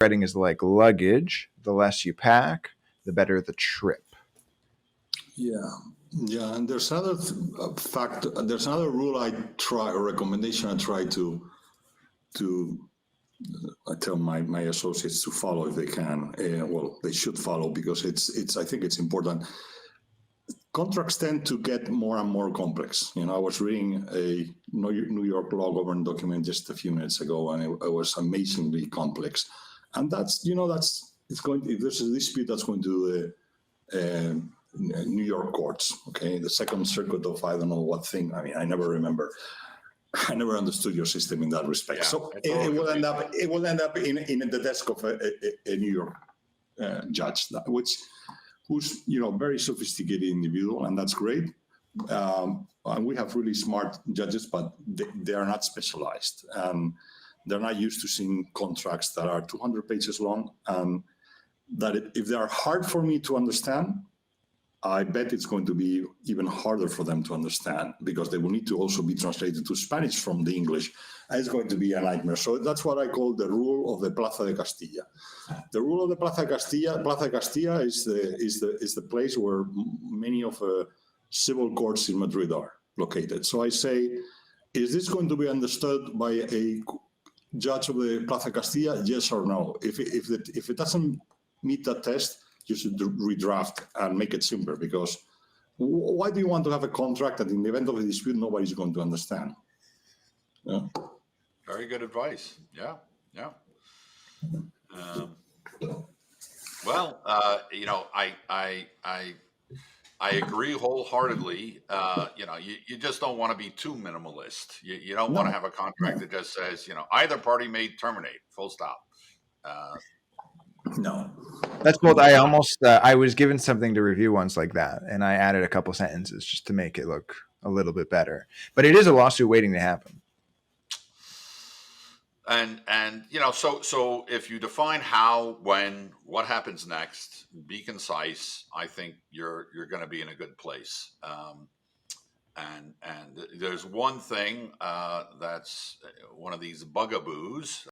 writing is like luggage. The less you pack, the better the trip. Yeah, yeah, and there's another fact. There's another rule or recommendation I try to I tell my associates to follow if they can. Well, they should follow because it's I think it's important. Contracts tend to get more and more complex. I was reading a New York law government document just a few minutes ago, and it was amazingly complex. And that's it's going. If there's a dispute, that's going to the New York courts. Okay, the Second Circuit of I don't know what thing. I mean, I never remember. I never understood your system in that respect. Yeah, so it will end up in the desk of a New York judge, who's very sophisticated individual, and that's great. And we have really smart judges, but they are not specialized, and they're not used to seeing contracts that are 200 pages long. And that if they are hard for me to understand, I bet it's going to be even harder for them to understand because they will need to also be translated to Spanish from the English, and it's going to be a nightmare. So that's what I call the rule of the Plaza de Castilla. The rule of the Plaza de Castilla is the place where many of civil courts in Madrid are located. So I say, is this going to be understood by a judge of the Plaza de Castilla? Yes or no? If it doesn't meet that test, you should redraft and make it simpler, because why do you want to have a contract that in the event of a dispute, nobody's going to understand? Yeah. Very good advice. Yeah. Well, I agree wholeheartedly. You just don't want to be too minimalist. You don't want to have a contract that just says, either party may terminate, full stop. No, that's both. I was given something to review once like that, and I added a couple sentences just to make it look a little bit better. But it is a lawsuit waiting to happen. And so if you define how, when, what happens next, be concise, I think you're going to be in a good place. And there's one thing that's one of these bugaboos